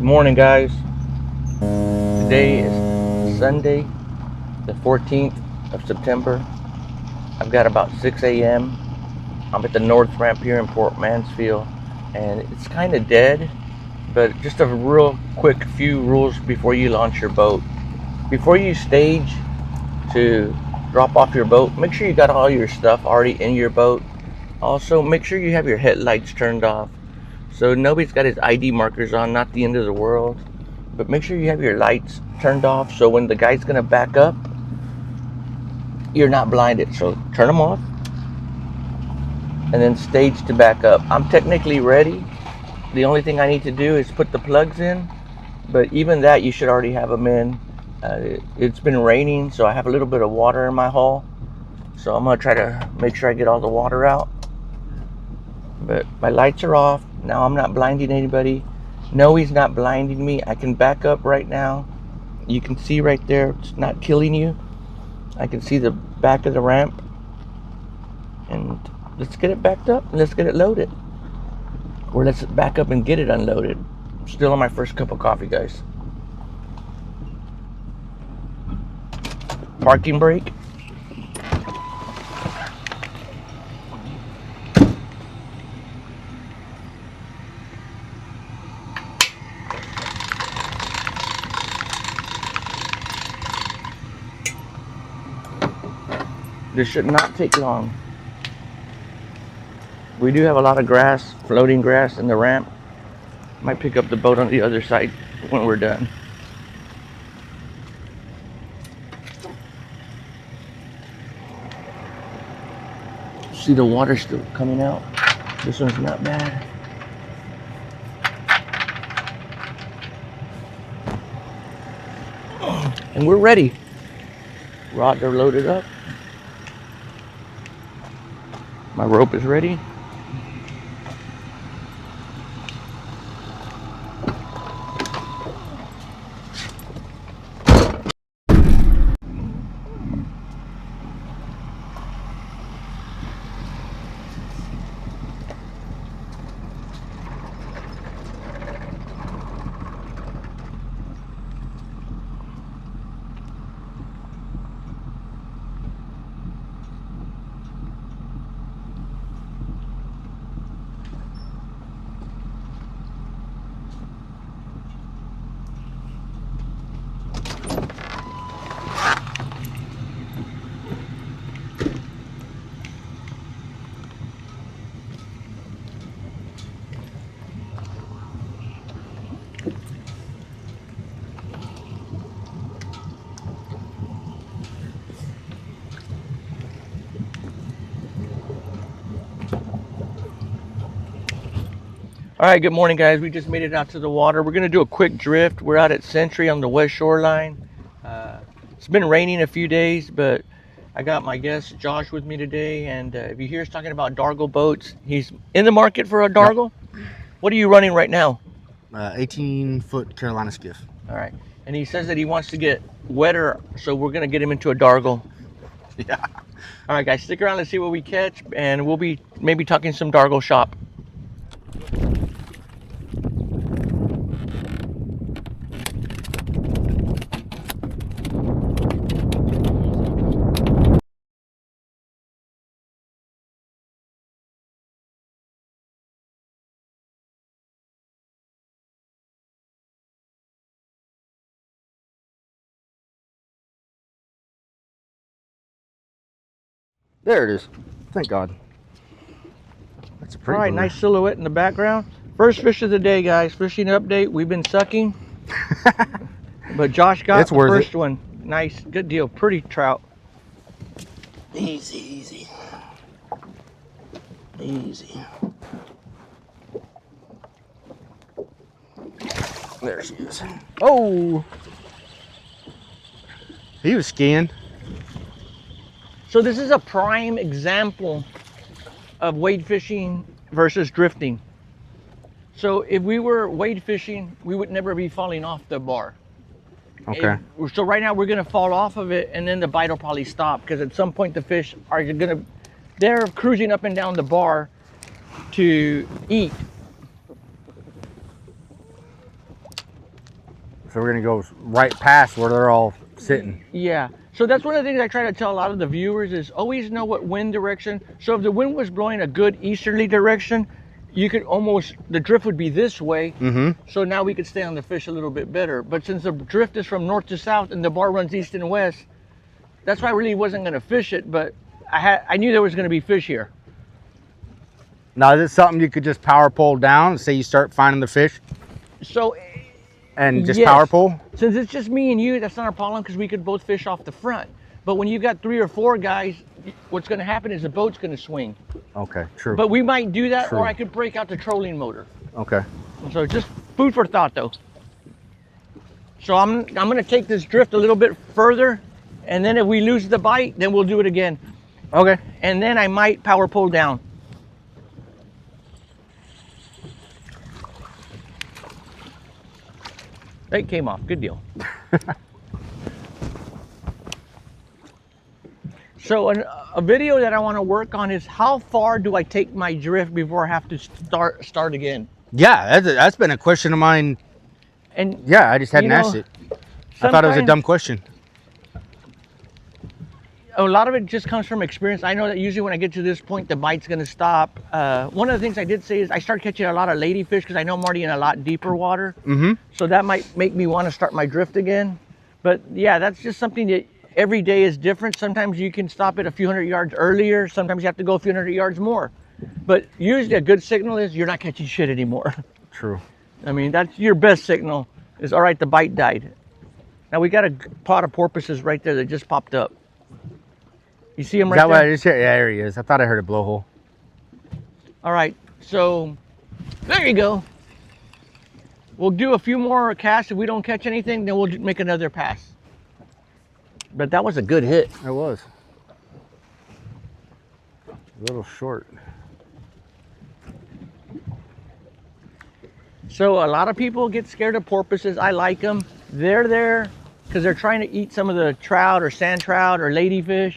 Morning, guys. Today is Sunday, the 14th of September. I've got about 6 a.m. I'm at the north ramp here in Port Mansfield, and it's kind of dead, but just a real quick few rules before you launch your boat. Before you stage to drop off your boat, make sure you got all your stuff already in your boat. Also, make sure you have your headlights turned off. So nobody's got his ID markers on, not the end of the world. But make sure you have your lights turned off so when the guy's gonna back up, you're not blinded. So turn them off and then stage to back up. I'm technically ready. The only thing I need to do is put the plugs in, but even that you should already have them in. It's been raining, so I have a little bit of water in my hull. So I'm gonna try to make sure I get all the water out. But my lights are off. Now I'm not blinding anybody. No, he's not blinding me. I can back up right now. You can see right there, it's not killing you. I can see the back of the ramp. And let's get it backed up and let's get it loaded. Or let's back up and get it unloaded. I'm still on my first cup of coffee, guys. Parking brake. This should not take long. We do have a lot of grass, floating grass in the ramp. Might pick up the boat on the other side when we're done. See the water still coming out. This one's not bad. And we're ready. Rods are loaded up. My rope is ready. All right, good morning, guys. We just made it out to the water. We're gonna do a quick drift. We're out at Century on the west shoreline. It's been raining a few days, but I got my guest Josh with me today, and if you hear us talking about Dargel boats, he's in the market for a Dargel. Yep. What are you running right now? 18-foot Carolina skiff. All right, and he says that he wants to get wetter, so we're gonna get him into a Dargel. Yeah. All right, guys, stick around and see what we catch, and we'll be maybe talking some Dargel shop. There it is. Thank God. That's a pretty. All right, nice silhouette in the background. First fish of the day, guys. Fishing update. We've been sucking, but Josh got the first one. Nice, good deal. Pretty trout. Easy, easy, easy. There she is. Oh, he was skiing. So this is a prime example of wade fishing versus drifting. So if we were wade fishing, we would never be falling off the bar. Okay. So right now we're gonna fall off of it, and then the bite will probably stop, because at some point the fish are gonna, they're cruising up and down the bar to eat. So we're gonna go right past where they're all sitting. Yeah. So that's one of the things I try to tell a lot of the viewers is always know what wind direction. So if the wind was blowing a good easterly direction, you could almost, the drift would be this way. So now we could stay on the fish a little bit better. But since the drift is from north to south and the bar runs east and west, that's why I really wasn't going to fish it. But I knew there was going to be fish here. Now, is it something you could just power pole down and say you start finding the fish? So, and just yes. power pole? Since it's just me and you, that's not a problem because we could both fish off the front. But when you got 3 or 4 guys, what's going to happen is the boat's going to swing. Okay, true. But we might do that, True. or I could break out the trolling motor. Okay. So just food for thought, though. So I'm going to take this drift a little bit further, and then if we lose the bite, then we'll do it again. Okay. And then I might power pull down. It came off. Good deal. So a video that I want to work on is how far do I take my drift before I have to start again? Yeah, that's been a question of mine. And yeah, I just hadn't asked it. I thought it was a dumb question. A lot of it just comes from experience. I know that usually when I get to this point, the bite's going to stop. One of the things I did say is I start catching a lot of ladyfish because I know I'm already in a lot deeper water. So that might make me want to start my drift again. But yeah, that's just something that every day is different. Sometimes you can stop it a few hundred yards earlier. Sometimes you have to go a few hundred yards more. But usually a good signal is you're not catching shit anymore. True. I mean, that's your best signal is, all right, the bite died. Now we got a pot of porpoises right there that just popped up. You see him right there? Is that what I just heard? Yeah, there he is. I thought I heard a blowhole. All right, so there you go. We'll do a few more casts. If we don't catch anything, then we'll make another pass. But that was a good hit. It was. A little short. So a lot of people get scared of porpoises. I like them. They're there because they're trying to eat some of the trout or sand trout or ladyfish.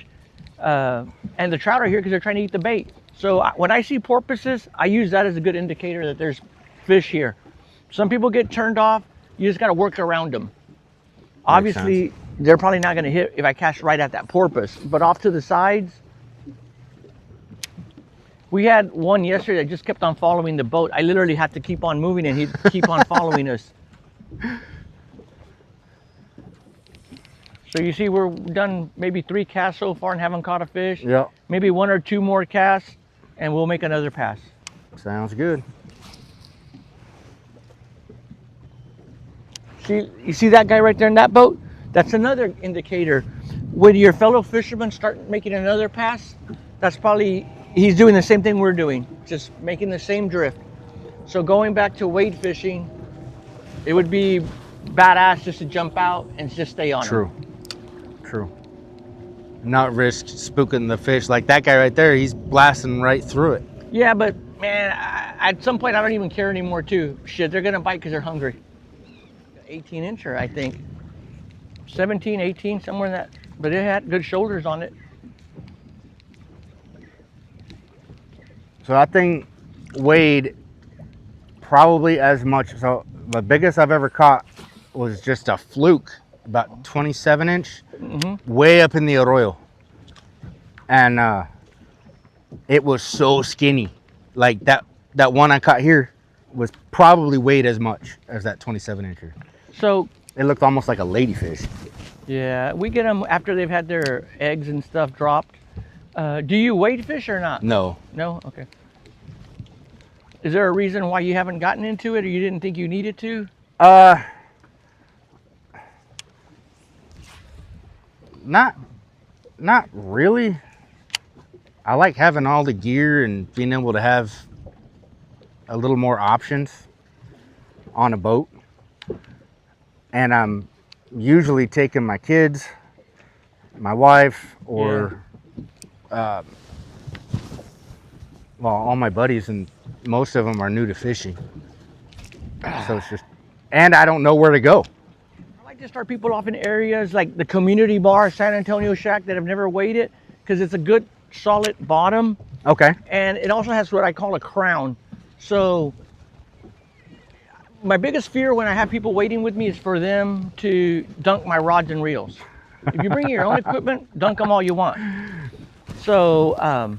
And the trout are here because they're trying to eat the bait. So when I see porpoises, I use that as a good indicator that there's fish here. Some people get turned off. You just got to work around them. Obviously, they're probably not going to hit if I cast right at that porpoise. But off to the sides, we had one yesterday that just kept on following the boat. I literally had to keep on moving and he'd keep on following us. So you see, we're done maybe 3 casts so far and haven't caught a fish. Yeah. Maybe 1 or 2 more casts and we'll make another pass. Sounds good. See, you see that guy right there in that boat? That's another indicator. When your fellow fishermen start making another pass, that's probably, he's doing the same thing we're doing, just making the same drift. So going back to wade fishing, it would be badass just to jump out and just stay on True. True. Not risk spooking the fish. Like that guy right there, he's blasting right through it. Yeah, but man, at some point I don't even care anymore too. Shit, they're gonna bite because they're hungry. 18-incher, I think. 17, 18, somewhere in that. But it had good shoulders on it. So that thing weighed probably as much. So the biggest I've ever caught was just a fluke, about 27-inch, way up in the arroyo. And it was so skinny. Like that one I caught here was probably weighed as much as that 27-incher. So it looked almost like a ladyfish. yeah, we get them after they've had their eggs and stuff dropped. Do you wade fish or not? No. No? Okay. Is there a reason why you haven't gotten into it or you didn't think you needed to? Not really. I like having all the gear and being able to have a little more options on a boat. And I'm usually taking my kids, my wife, or well, all my buddies, and most of them are new to fishing. So it's just, and I don't know where to go. I like to start people off in areas like the community bar, San Antonio Shack, that have never weighed it, because it's a good solid bottom. Okay. And it also has what I call a crown. So my biggest fear when I have people waiting with me is for them to dunk my rods and reels. If you bring your own equipment, dunk them all you want. So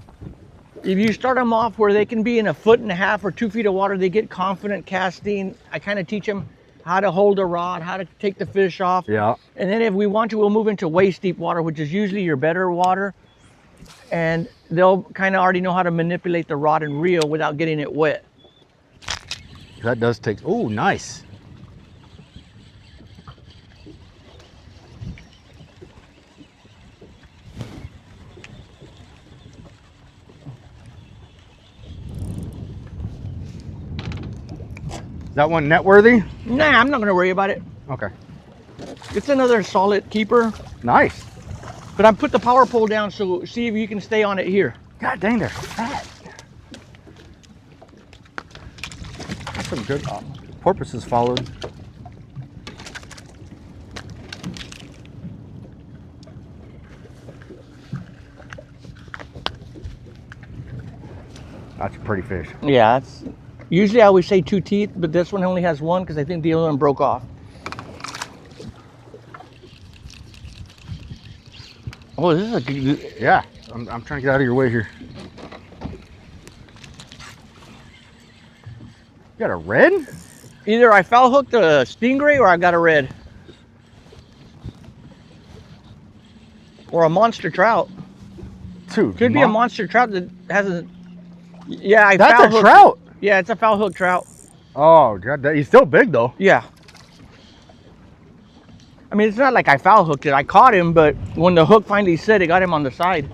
if you start them off where they can be in 1.5 feet or 2 feet of water, they get confident casting. I kind of teach them how to hold a rod, how to take the fish off. Yeah. And then if we want to, we'll move into waist deep water, which is usually your better water. And they'll kind of already know how to manipulate the rod and reel without getting it wet. That does take, oh, nice. Is that one net worthy? Nah, I'm not gonna worry about it. Okay. It's another solid keeper. Nice. But I put the power pole down, so see if you can stay on it here. God dang, they're fat. That's some good porpoises followed. That's a pretty fish. Yeah, it's usually I always say 2 teeth, but this one only has 1 because I think the other one broke off. Oh, this is a good. Yeah, I'm trying to get out of your way here. You got a red? Either I foul hooked a stingray or I got a red. Or a monster trout. Dude, Could be a monster trout that hasn't. Yeah, That's foul a hooked trout. it. Yeah, it's a foul hook trout. Oh, God, he's still big though. Yeah. I mean, it's not like I foul hooked it. I caught him, but when the hook finally set, it got him on the side.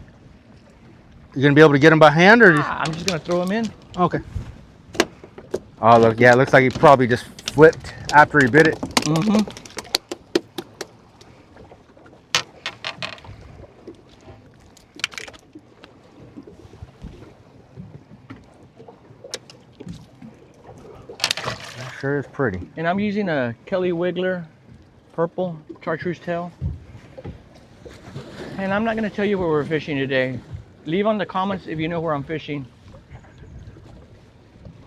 You gonna be able to get him by hand or? I'm just gonna throw him in. Okay. Oh, look, yeah, it looks like he probably just flipped after he bit it. Mm-hmm. That sure is pretty. And I'm using a Kelly Wiggler purple chartreuse tail. And I'm not gonna tell you where we're fishing today. Leave on the comments if you know where I'm fishing.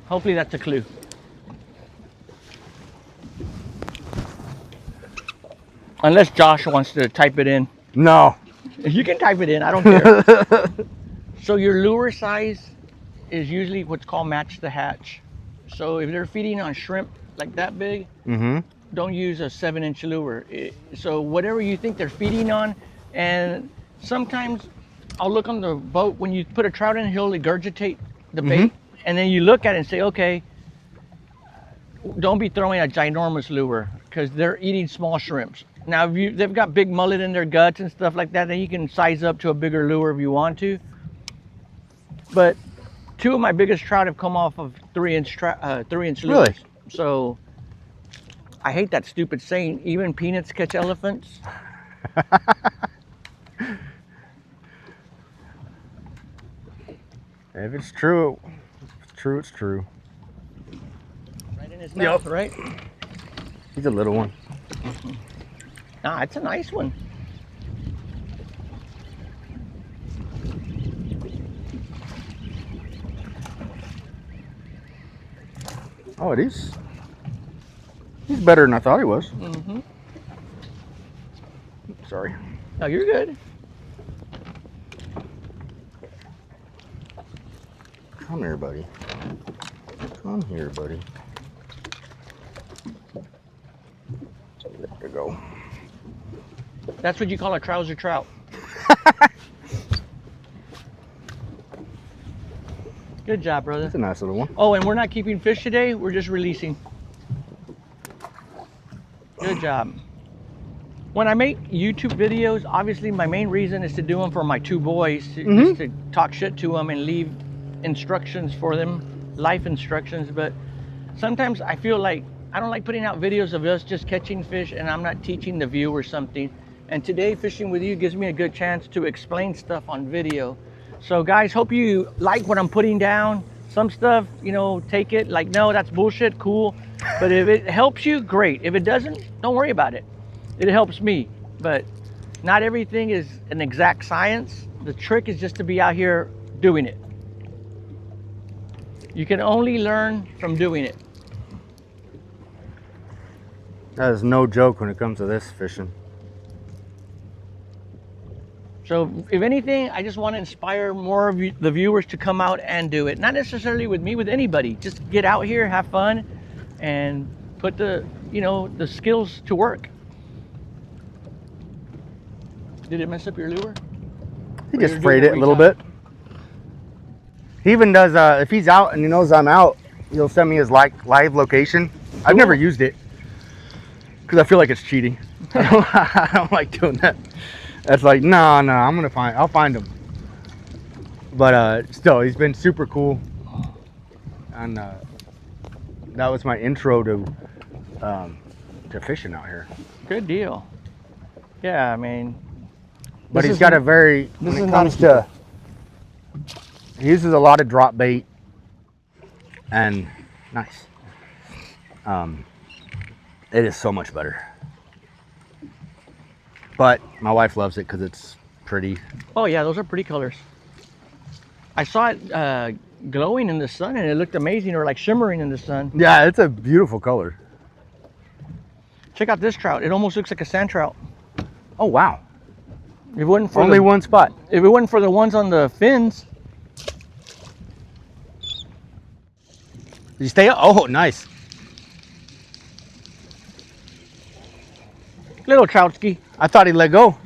Hopefully that's a clue. Unless Josh wants to type it in. No. You can type it in, I don't care. So your lure size is usually what's called match the hatch. So if they're feeding on shrimp like that big, don't use a 7-inch lure. So whatever you think they're feeding on, and sometimes I'll look on the boat, when you put a trout in, he'll regurgitate the bait, and then you look at it and say, okay, don't be throwing a ginormous lure because they're eating small shrimps. Now, if they've got big mullet in their guts and stuff like that, then you can size up to a bigger lure if you want to. But 2 of my biggest trout have come off of 3-inch lures. Really? So I hate that stupid saying, even peanuts catch elephants. If it's true, it's true. Right in his mouth, right? He's a little one. Ah, it's a nice one. Oh, it is. He's better than I thought he was. Sorry. No, you're good. Come here, buddy. Come here, buddy. There you go. That's what you call a trouser trout. Good job, brother. That's a nice little one. Oh, and we're not keeping fish today. We're just releasing. Good job. When I make YouTube videos, obviously my main reason is to do them for my 2 boys, just to talk shit to them and leave instructions for them, life instructions. But sometimes I feel like I don't like putting out videos of us just catching fish and I'm not teaching the viewer something. And today, fishing with you gives me a good chance to explain stuff on video. So guys, hope you like what I'm putting down. Some stuff, you know, take it like, no, that's bullshit, cool. But if it helps you, great. If it doesn't, don't worry about it. It helps me. But not everything is an exact science. The trick is just to be out here doing it. You can only learn from doing it. That is no joke when it comes to this fishing. So if anything, I just want to inspire more of the viewers to come out and do it. Not necessarily with me, with anybody. Just get out here, have fun, and put the, you know, the skills to work. Did it mess up your lure? He just frayed it a little bit. He even does, if he's out and he knows I'm out, he'll send me his live location. I've never used it because I feel like it's cheating. I don't like doing that. That's like, no, I'll find him. But still, he's been super cool. And that was my intro to fishing out here. Good deal. Yeah, I mean. But he's got a very, when it comes to, he uses a lot of drop bait and nice. It is so much better. But my wife loves it because it's pretty. Oh yeah, those are pretty colors. I saw it glowing in the sun and it looked amazing, or like shimmering in the sun. Yeah, it's a beautiful color. Check out this trout. It almost looks like a sand trout. Oh wow. If it wasn't for only one spot. If it wasn't for the ones on the fins. Did you stay up? Oh, nice. Little Troutski. I thought he let go.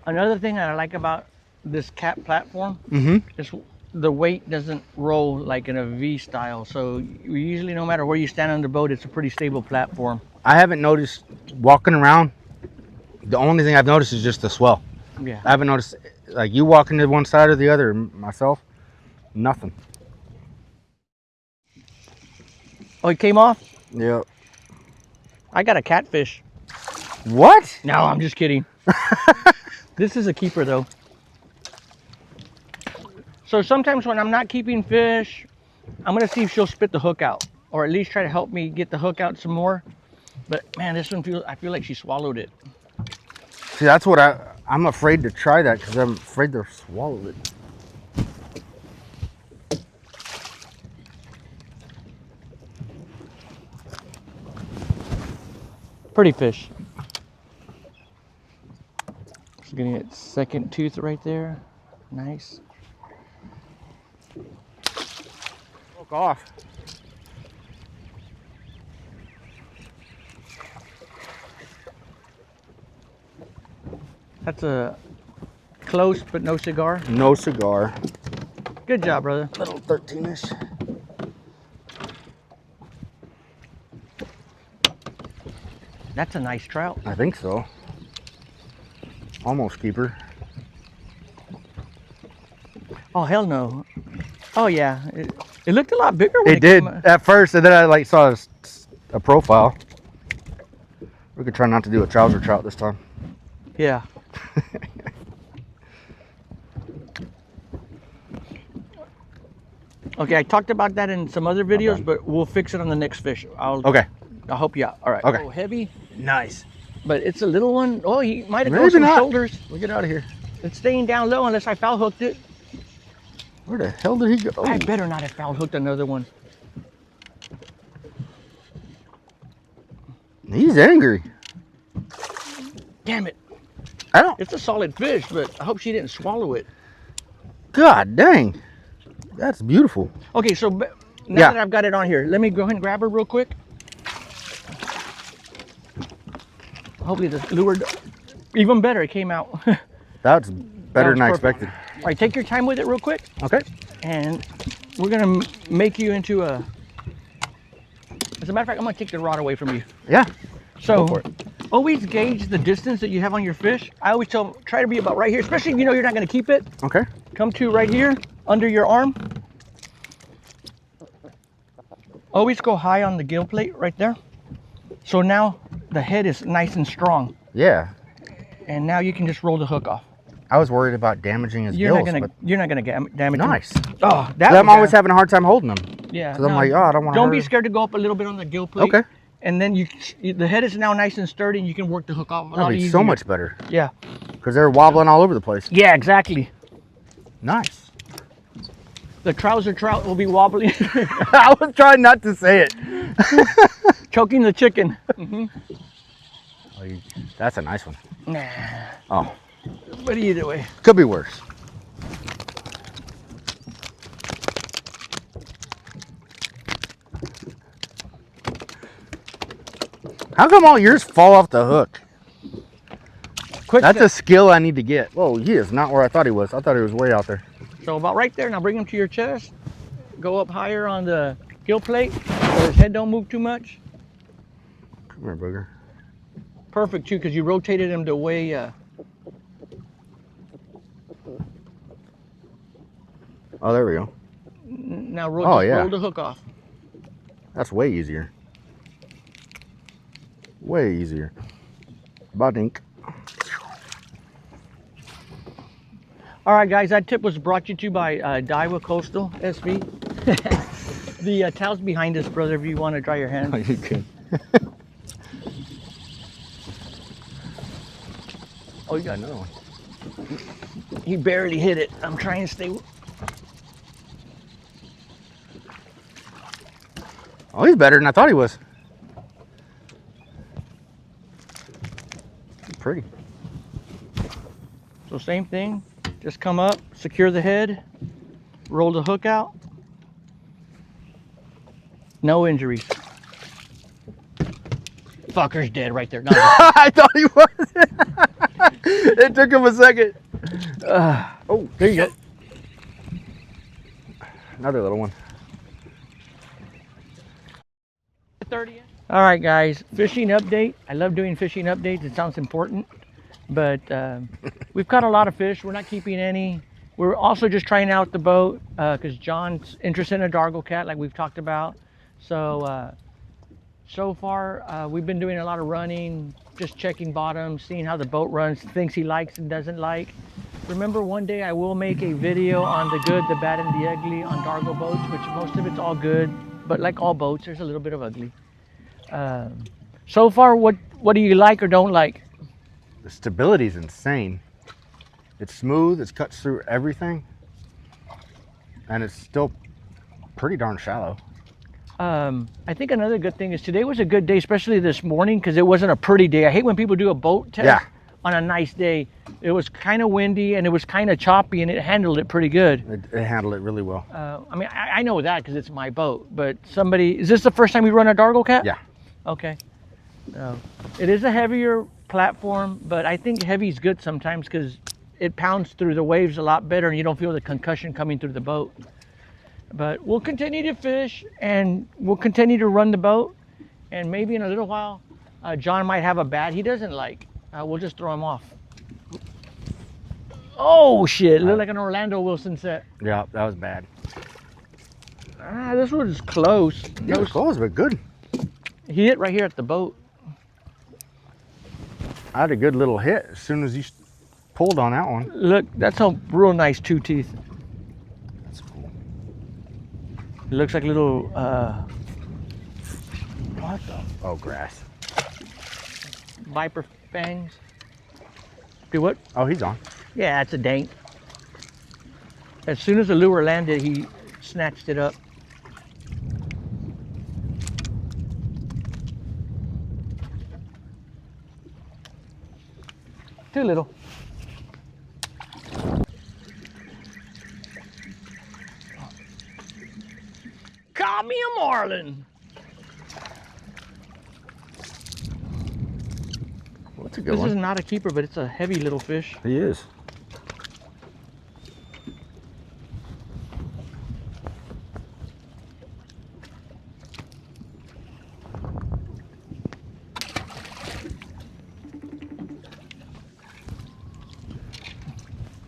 Another thing that I like about this Kat platform Mm-hmm. is the weight doesn't roll like in a V style. So you usually, no matter where you stand on the boat, it's a pretty stable platform. I haven't noticed walking around. The only thing I've noticed is just the swell. Yeah. I haven't noticed, like you walking to one side or the other, myself, nothing. Oh, it came off? Yep. I got a catfish. What? No, I'm just kidding. This is a keeper though. So sometimes when I'm not keeping fish, I'm gonna see if she'll spit the hook out, or at least try to help me get the hook out some more. But man, this one I feel like she swallowed it. See, that's what I'm afraid to try that because I'm afraid to swallow it. Pretty fish. She's getting its second tooth right there. Nice. Broke off. That's a close but no cigar. No cigar. Good job, brother. Little 13-ish. That's a nice trout. I think so. Almost keeper. Oh, hell no. Oh, yeah. It looked a lot bigger when It did came out. at first, and then I like saw a profile. We could try not to do a trouser trout this time. Yeah. Okay, I talked about that in some other videos, but we'll fix it on the next fish. Okay. I'll help you out. All right. Okay. Oh, heavy, Nice. but it's a little one. Oh, he might have Maybe gone some not. shoulders. We'll get out of here. It's staying down low unless I foul hooked it. Where the hell did he go? I better not have foul hooked another one. He's angry. Damn it. I don't. It's a solid fish, but I hope she didn't swallow it. God dang. That's beautiful. Okay, so now Yeah. that I've got it on here, let me go ahead and grab her real quick. Hopefully the lure, even better, it came out. That's better than I perfect. expected. All right, take your time with it real quick, Okay. and we're gonna make you into a, as a matter of fact, I'm gonna take the rod away from you. Yeah. So, Go for it. always gauge the distance that you have on your fish. I always tell them, try to be about right here, especially if you know you're not gonna keep it. Okay. Come to right here, under your arm. Always go high on the gill plate right there. So now the head is nice and strong. Yeah. And now you can just roll the hook off. I was worried about damaging his gills. You're not gonna damage nice. them. Oh, I'm always having a hard time holding them. Yeah. Because I'm like, oh, I don't want to. Don't be scared to go up a little bit on the gill plate. Okay. And then the head is now nice and sturdy, and you can work the hook off a lot That'd be easier. so much better. Yeah. Because they're wobbling all over the place. Yeah, exactly. Nice. The trouser trout will be wobbling. I was trying not to say it. Choking the chicken. Oh, that's a nice one. Nah. Oh. But either way. Could be worse. How come all yours fall off the hook? That's a skill I need to get. Whoa, he is not where I thought he was. I thought he was way out there. So about right there. Now bring him to your chest. Go up higher on the gill plate so his head don't move too much. Come here, booger. Perfect too, because you rotated him the way. Oh, there we go. Now roll, roll the hook off. That's way easier. Way easier. Badink. All right, guys, that tip was brought to you by Daiwa Coastal SV. The towel's behind us, brother, if you want to dry your hands. Oh, you can. Oh, you got another one. He barely hit it. I'm trying to stay. Oh, he's better than I thought he was. Pretty. So same thing. Just come up, secure the head, roll the hook out. No injuries. Fucker's dead right there. No, I thought he was. It took him a second. Oh, there you go. Another little one. 30. All right, guys, fishing update. I love doing fishing updates. It sounds important, but we've caught a lot of fish. We're not keeping any. We're also just trying out the boat because John's interested in a Dargel Kat, like we've talked about. So, so far, we've been doing a lot of running, just checking bottoms, seeing how the boat runs, things he likes and doesn't like. Remember, one day I will make a video on the good, the bad, and the ugly on Dargel boats, which most of it's all good, but like all boats, there's a little bit of ugly. So far, what do you like or don't like? The stability is insane. It's smooth, it cuts through everything, and it's still pretty darn shallow. I think another good thing is today was a good day, especially this morning, because it wasn't a pretty day. I hate when people do a boat test on a nice day. It was kind of windy and it was kind of choppy, and it handled it pretty good. It handled it really well. I mean, I know that because it's my boat, but is this the first time you run a Dargel Kat? Yeah. Okay. It is a heavier platform, but I think heavy is good sometimes because it pounds through the waves a lot better and you don't feel the concussion coming through the boat. But we'll continue to fish and we'll continue to run the boat, and maybe in a little while John might have a bad he doesn't like. We'll just throw him off. Oh shit, looked like an Orlando Wilson set. Yeah, that was bad. This one is close. Yeah, it was close, but good. He hit right here at the boat. I had a good little hit as soon as you pulled on that one. Look, that's a real nice two teeth. That's cool. It looks like little, what the? Oh, grass. Viper fangs. Do what? Oh, he's on. Yeah, it's a dank. As soon as the lure landed, he snatched it up. Too little. Caught me a marlin. Well, that's a good one. This is not a keeper, but it's a heavy little fish. He is.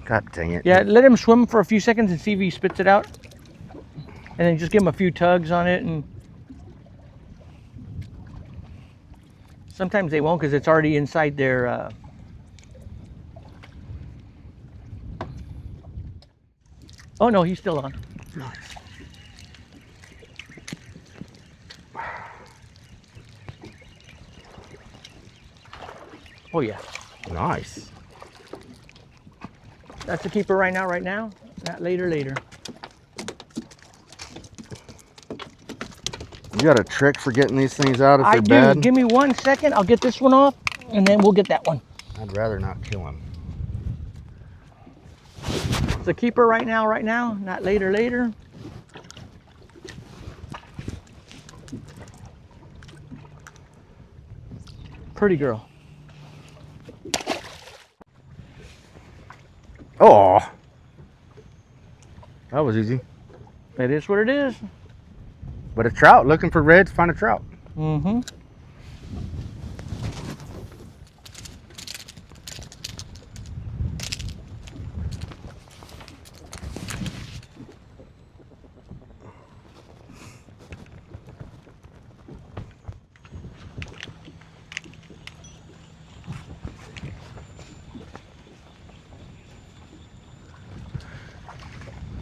God dang it. Yeah, let him swim for a few seconds and see if he spits it out. And then just give him a few tugs on it. And sometimes they won't because it's already inside their Oh no, he's still on. Nice. Oh yeah. Nice. That's a keeper right now. Not later. You got a trick for getting these things out if I they're do. bad? Give me 1 second. I'll get this one off, and then we'll get that one. I'd rather not kill him. It's a keeper right now. Not later. Pretty girl. Oh, that was easy. It is what it is. But a trout, looking for reds, find a trout. Mm-hmm.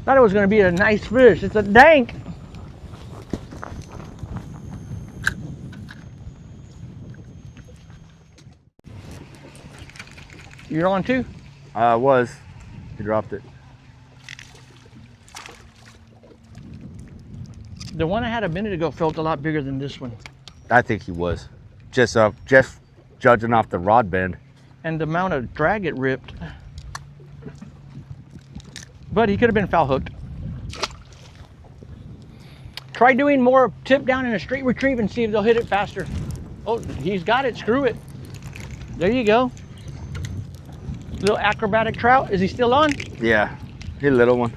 Thought it was going to be a nice fish. It's a dank. You're on too? Was. He dropped it. The one I had a minute ago felt a lot bigger than this one. I think he was. Just judging off the rod bend. And the amount of drag it ripped. But he could have been foul hooked. Try doing more tip down and a straight retrieve and see if they'll hit it faster. Oh, he's got it. Screw it. There you go. Little acrobatic trout. Is he still on? Yeah, he little one.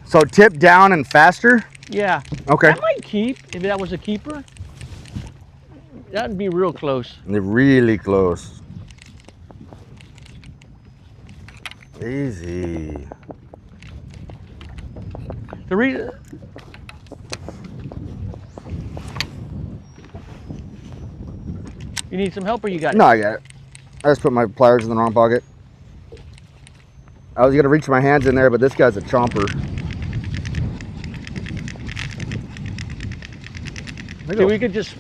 So tip down and faster? Yeah. Okay. That might keep, if that was a keeper. That'd be real close. They're really close. Easy. The reason... You need some help or you got it? No, I got it. I just put my pliers in the wrong pocket. I was gonna reach my hands in there, but this guy's a chomper. See, we could just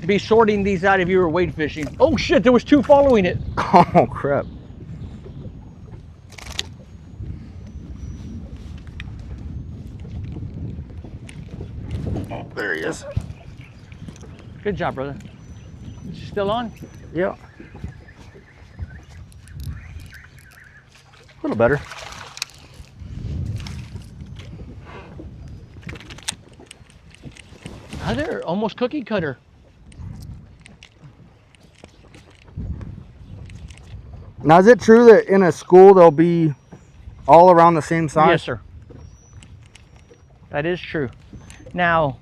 be sorting these out if you were wade fishing. Oh shit, there was two following it. Oh crap. There he is. Good job, brother. Still on? Yeah. A little better. Oh, there, almost cookie cutter. Now, is it true that in a school they'll be all around the same size? Yes, sir. That is true. Now,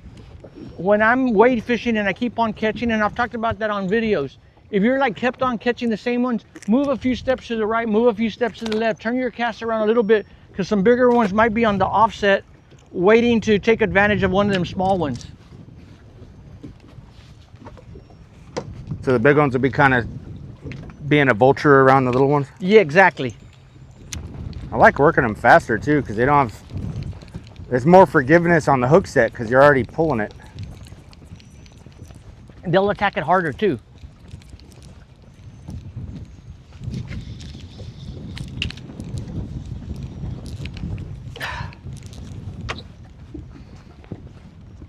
when I'm wade fishing and I keep on catching, and I've talked about that on videos, if you're like kept on catching the same ones, move a few steps to the right, move a few steps to the left, turn your cast around a little bit, because some bigger ones might be on the offset waiting to take advantage of one of them small ones. So the big ones will be kind of being a vulture around the little ones? Yeah, exactly. I like working them faster too, because they don't have, there's more forgiveness on the hook set because you're already pulling it. And they'll attack it harder too.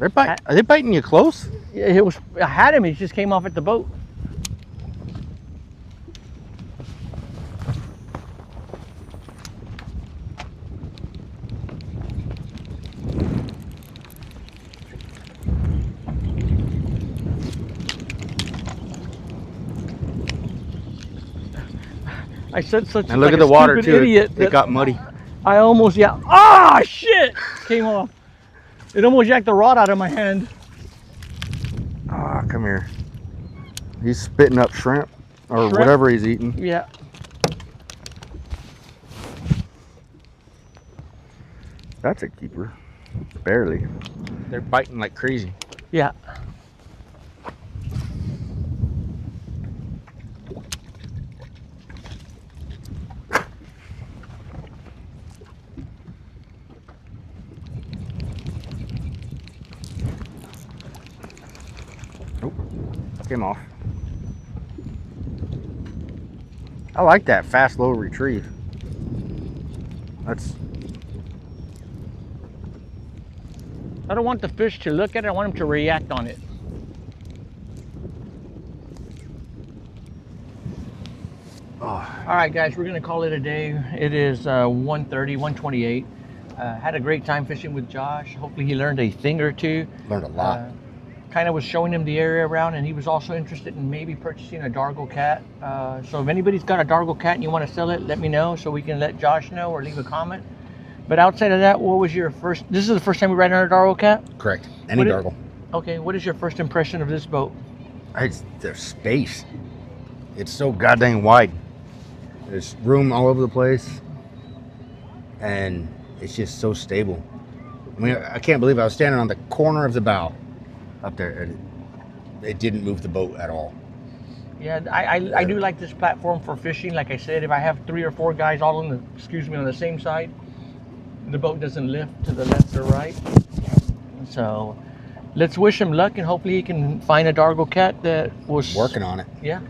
Are they biting you close? It was, I had him, he just came off at the boat. I said such And look like at the a water stupid too. idiot It that got muddy. I almost, yeah. Ah, shit! Came off. It almost yanked the rod out of my hand. Ah, come here. He's spitting up shrimp or Shrimp? whatever he's eating. Yeah. That's a keeper. Barely. They're biting like crazy. Yeah. came off. I like that fast, low retrieve. That's... I don't want the fish to look at it, I want him to react on it. Oh. All right, guys, we're gonna call it a day. It is 1:30, 1:28. Had a great time fishing with Josh. Hopefully he learned a thing or two. Learned a lot. Kind of was showing him the area around, and he was also interested in maybe purchasing a Dargel Kat. So if anybody's got a Dargel Kat and you want to sell it, let me know so we can let Josh know or leave a comment. But outside of that, what was your first? This is the first time we ride on a Dargel Kat? Correct. Any Dargel. Okay, what is your first impression of this boat? It's the space. It's so goddamn wide. There's room all over the place, and it's just so stable. I mean, I can't believe I was standing on the corner of the bow up there, and it didn't move the boat at all. Yeah, I do like this platform for fishing. Like I said, if I have 3 or 4 guys all on the, on the same side, the boat doesn't lift to the left or right. So let's wish him luck, and hopefully he can find a Dargel Kat that was Working on it. Yeah.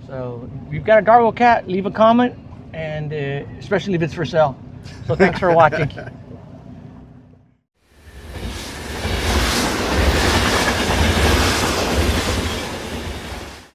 So if you've got a Dargel Kat, leave a comment, and especially if it's for sale. So thanks for watching.